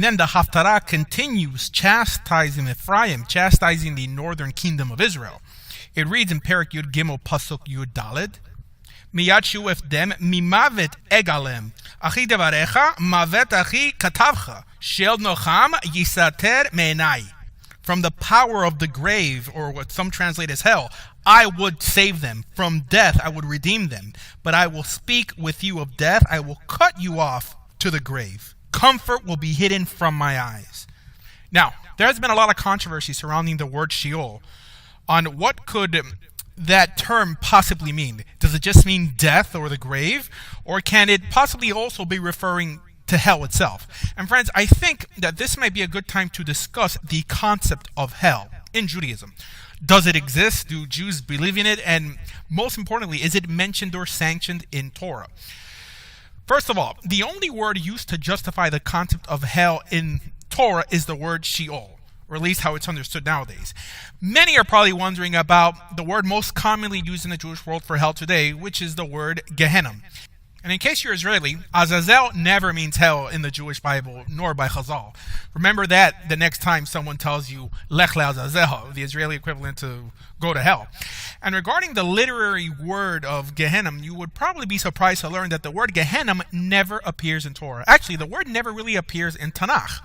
And then the Haftarah continues chastising Ephraim, chastising the northern kingdom of Israel. It reads in Perek Yud Gimel Pasuk Yud Daled, Miyad shuefdem mimavet egalem, achi devarecha mavet achi katavcha, shel nocham yisater meenai. From the power of the grave, or what some translate as hell, I would save them. From death I would redeem them. But I will speak with you of death. I will cut you off to the grave. Comfort will be hidden from my eyes. Now, there has been a lot of controversy surrounding the word Sheol on what could that term possibly mean. Does it just mean death or the grave? Or can it possibly also be referring to hell itself? And friends, I think that this might be a good time to discuss the concept of hell in Judaism. Does it exist? Do Jews believe in it? And most importantly, is it mentioned or sanctioned in Torah? First of all, the only word used to justify the concept of hell in Torah is the word Sheol, or at least how it's understood nowadays. Many are probably wondering about the word most commonly used in the Jewish world for hell today, which is the word Gehenna. And in case you're Israeli, Azazel never means hell in the Jewish Bible, nor by Chazal. Remember that the next time someone tells you Lech le'Azazel, the Israeli equivalent to go to hell. And regarding the literary word of Gehenna, you would probably be surprised to learn that the word Gehenna never appears in Torah. Actually, the word never really appears in Tanakh.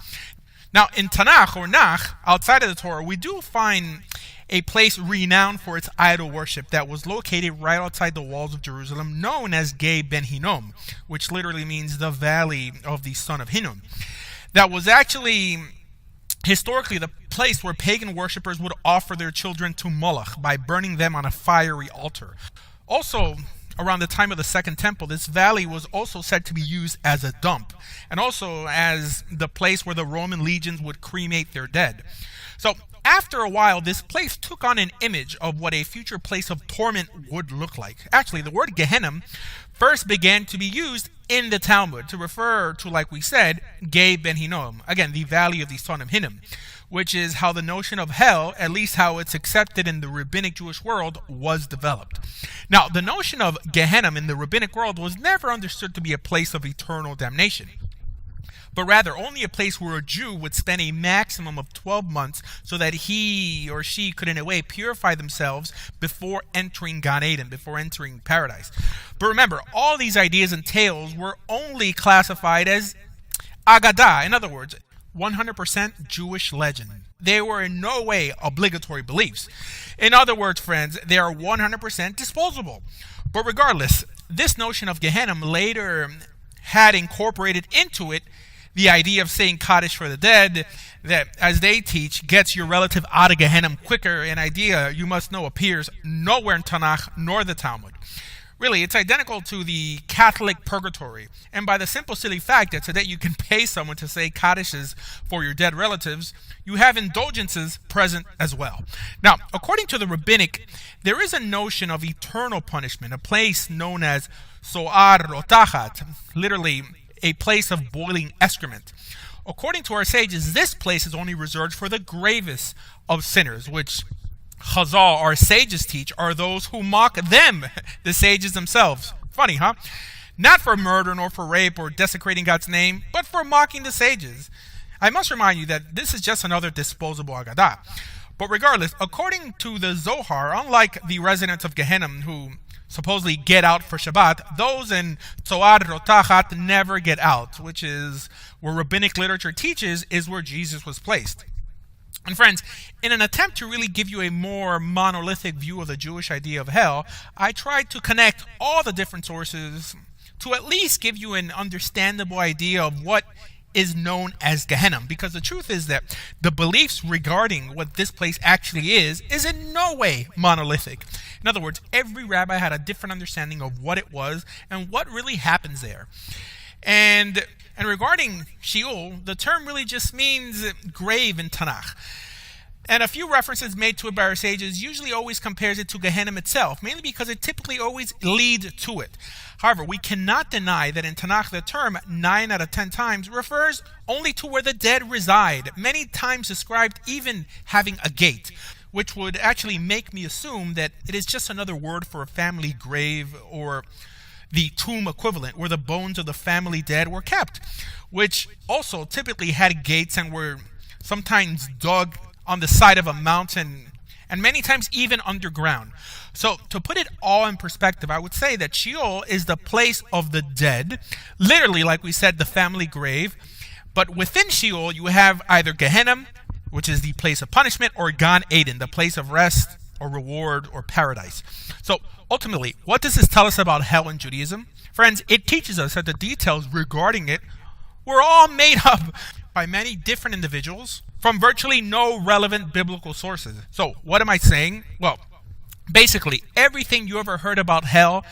Now, in Tanakh, or Nach, outside of the Torah, we do find a place renowned for its idol worship that was located right outside the walls of Jerusalem, known as Gei Ben Hinnom, which literally means the valley of the son of Hinnom. That was actually historically the place where pagan worshippers would offer their children to Moloch by burning them on a fiery altar. Also, around the time of the Second Temple, this valley was also said to be used as a dump, and also as the place where the Roman legions would cremate their dead. So, after a while, this place took on an image of what a future place of torment would look like. Actually, the word Gehenna first began to be used in the Talmud to refer to, like we said, Gei Ben Hinnom, again, the valley of the son of Hinnom, which is how the notion of hell, at least how it's accepted in the rabbinic Jewish world, was developed. Now, the notion of Gehenna in the rabbinic world was never understood to be a place of eternal damnation, but rather only a place where a Jew would spend a maximum of 12 months so that he or she could in a way purify themselves before entering Gan Eden, before entering paradise. But remember, all these ideas and tales were only classified as Agadah, in other words, 100% Jewish legend. They were in no way obligatory beliefs. In other words, friends, they are 100% disposable. But regardless, this notion of Gehenna later had incorporated into it the idea of saying Kaddish for the dead, that, as they teach, gets your relative out of Gehenna quicker, an idea you must know appears nowhere in Tanakh nor the Talmud. Really, it's identical to the Catholic purgatory, and by the simple silly fact that today you can pay someone to say Kaddishes for your dead relatives, you have indulgences present as well. Now, according to the rabbinic, there is a notion of eternal punishment, a place known as So'ar Rotachat, literally a place of boiling excrement. According to our sages, this place is only reserved for the gravest of sinners, which Chazal, our sages, teach are those who mock them, the sages themselves. Funny, huh? Not for murder, nor for rape, or desecrating God's name, but for mocking the sages. I must remind you that this is just another disposable Agadah. But regardless, according to the Zohar, unlike the residents of Gehenna who supposedly get out for Shabbat, those in Tzoar Rotachat never get out, which is where rabbinic literature teaches is where Jesus was placed. And friends, in an attempt to really give you a more monolithic view of the Jewish idea of hell, I tried to connect all the different sources to at least give you an understandable idea of what is known as Gehenna, because the truth is that the beliefs regarding what this place actually is in no way monolithic. In other words, every rabbi had a different understanding of what it was and what really happens there. And regarding Sheol, the term really just means grave in Tanakh. And a few references made to it by our sages usually always compares it to Gehenna itself, mainly because it typically always leads to it. However, we cannot deny that in Tanakh the term 9 out of 10 times refers only to where the dead reside, many times described even having a gate, which would actually make me assume that it is just another word for a family grave or the tomb equivalent, where the bones of the family dead were kept, which also typically had gates and were sometimes dug on the side of a mountain and many times even underground. So to put it all in perspective, I would say that Sheol is the place of the dead, literally, like we said, the family grave. But within Sheol, you have either Gehenna, which is the place of punishment, or Gan Eden, the place of rest or reward or paradise. So ultimately, what does this tell us about hell in Judaism? Friends, it teaches us that the details regarding it were all made up by many different individuals from virtually no relevant biblical sources. So what am I saying? Well, basically, everything you ever heard about hell,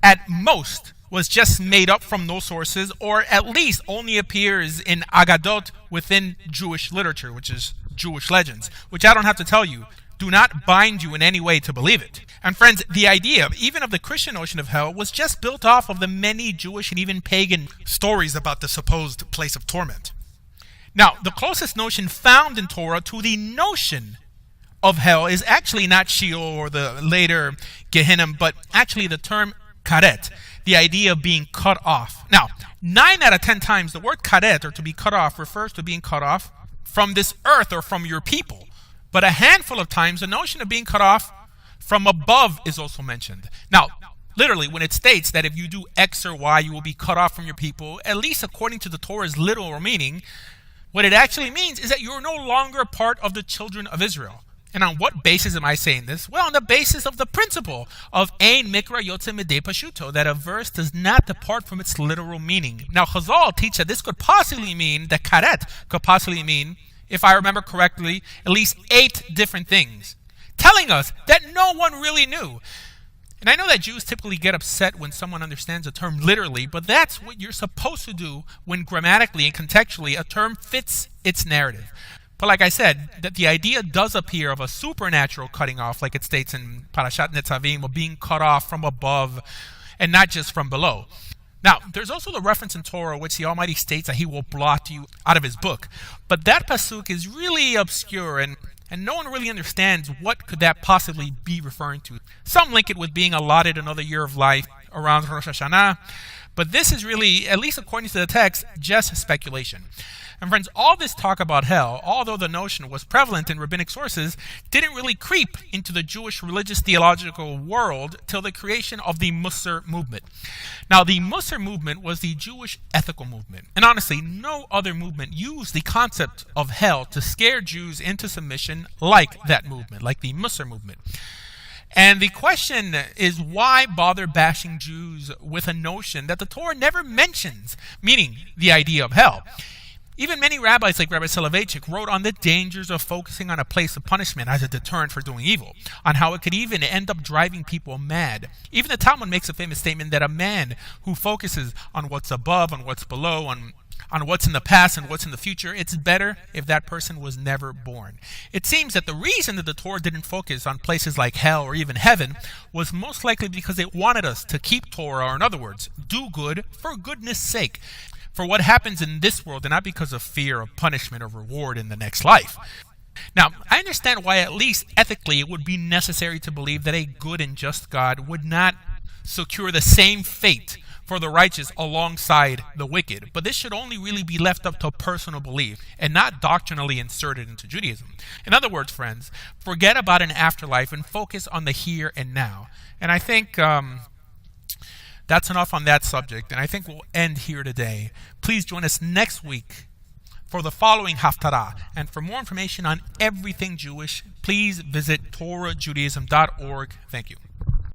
at most, was just made up from those sources, or at least only appears in Agadot within Jewish literature, which is Jewish legends, which I don't have to tell you, do not bind you in any way to believe it. And friends, the idea, even of the Christian notion of hell, was just built off of the many Jewish and even pagan stories about the supposed place of torment. Now, the closest notion found in Torah to the notion of hell is actually not Sheol or the later Gehenna, but actually the term karet, the idea of being cut off. Now, 9 out of 10 times the word karet, or to be cut off, refers to being cut off from this earth or from your people. But a handful of times the notion of being cut off from above is also mentioned. Now, literally, when it states that if you do X or Y, you will be cut off from your people, at least according to the Torah's literal meaning, what it actually means is that you're no longer part of the children of Israel. And on what basis am I saying this? Well, on the basis of the principle of Ein Mikra Yotze Midei Pashuto, that a verse does not depart from its literal meaning. Now, Chazal teach that this could possibly mean, that karet could possibly mean, if I remember correctly, at least 8 different things, telling us that no one really knew. And I know that Jews typically get upset when someone understands a term literally, but that's what you're supposed to do when grammatically and contextually a term fits its narrative. But like I said, that the idea does appear of a supernatural cutting off, like it states in Parashat Netzavim, of being cut off from above and not just from below. Now, there's also the reference in Torah which the Almighty states that He will blot you out of His book. But that pasuk is really obscure, and no one really understands what could that possibly be referring to. Some link it with being allotted another year of life around Rosh Hashanah, but this is really, at least according to the text, just speculation. And friends, all this talk about hell, although the notion was prevalent in rabbinic sources, didn't really creep into the Jewish religious theological world till the creation of the Musar movement. Now, the Musar movement was the Jewish ethical movement. And honestly, no other movement used the concept of hell to scare Jews into submission like that movement, like the Musar movement. And the question is, why bother bashing Jews with a notion that the Torah never mentions, meaning the idea of hell? Even many rabbis like Rabbi Soloveitchik wrote on the dangers of focusing on a place of punishment as a deterrent for doing evil, on how it could even end up driving people mad. Even the Talmud makes a famous statement that a man who focuses on what's above, on what's below, on what's in the past and what's in the future, it's better if that person was never born. It seems that the reason that the Torah didn't focus on places like hell or even heaven was most likely because it wanted us to keep Torah, or in other words, do good for goodness sake, for what happens in this world, and not because of fear of punishment or reward in the next life. Now, I understand why, at least ethically, it would be necessary to believe that a good and just God would not secure the same fate for the righteous alongside the wicked. But this should only really be left up to personal belief and not doctrinally inserted into Judaism. In other words, friends, forget about an afterlife and focus on the here and now. And I think that's enough on that subject, and I think we'll end here today. Please join us next week for the following Haftarah. And for more information on everything Jewish, please visit TorahJudaism.org. Thank you.